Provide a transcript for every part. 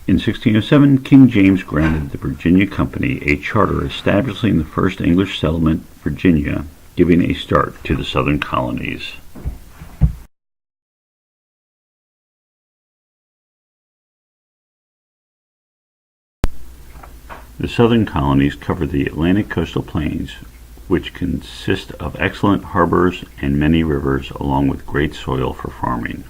In 1607, King James granted the Virginia Company a charter establishing the first English settlement, Virginia, giving a start to the southern colonies. The southern colonies covered the Atlantic coastal plains, which consist of excellent harbors and many rivers, along with great soil for farming.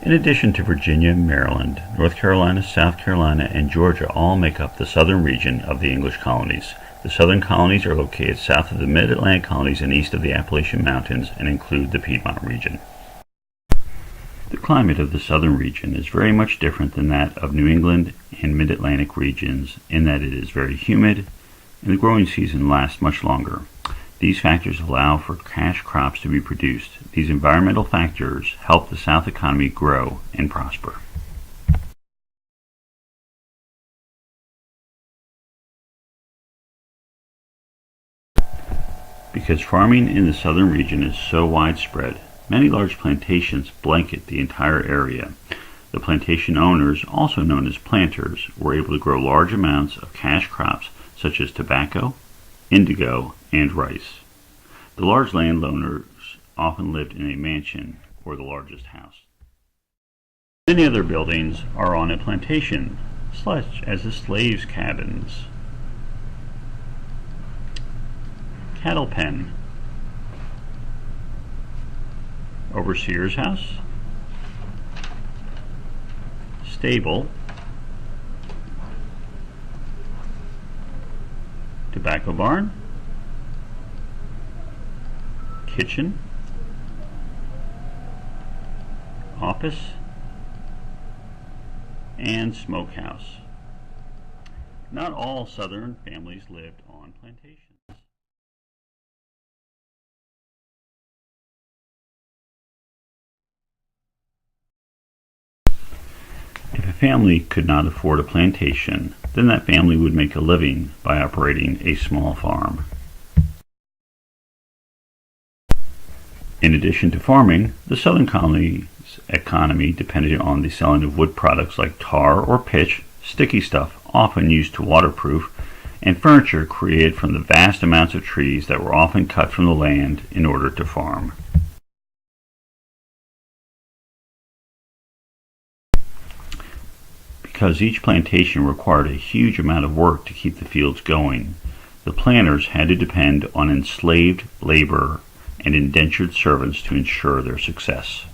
In addition to Virginia, Maryland, North Carolina, South Carolina, and Georgia all make up the southern region of the English colonies. The southern colonies are located south of the mid-Atlantic colonies and east of the Appalachian Mountains and include the Piedmont region. The climate of the southern region is very much different than that of New England and mid-Atlantic regions in that it is very humid and the growing season lasts much longer. These factors allow for cash crops to be produced. These environmental factors help the South economy grow and prosper. Because farming in the southern region is so widespread, many large plantations blanket the entire area. The plantation owners, also known as planters, were able to grow large amounts of cash crops such as tobacco, indigo, and rice. The large landowners often lived in a mansion or the largest house. Many other buildings are on a plantation, such as the slaves' cabins, cattle pen, overseer's house, stable, tobacco barn, kitchen, office, and smokehouse. Not all Southern families lived on plantations. If a family could not afford a plantation, then that family would make a living by operating a small farm. In addition to farming, the southern colony's economy depended on the selling of wood products like tar or pitch, sticky stuff often used to waterproof, and furniture created from the vast amounts of trees that were often cut from the land in order to farm. Because each plantation required a huge amount of work to keep the fields going, the planters had to depend on enslaved labor and indentured servants to ensure their success.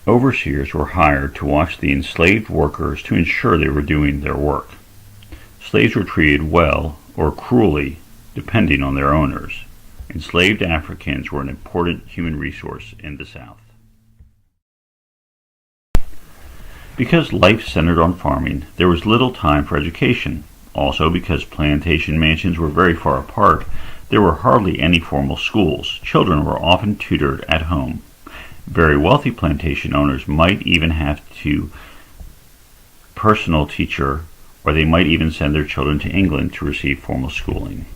Overseers were hired to watch the enslaved workers to ensure they were doing their work. Slaves were treated well or cruelly, depending on their owners. Enslaved Africans were an important human resource in the South. Because life centered on farming, there was little time for education. Also, because plantation mansions were very far apart, there were hardly any formal schools. Children were often tutored at home. Very wealthy plantation owners might even have a personal teacher, or they might even send their children to England to receive formal schooling.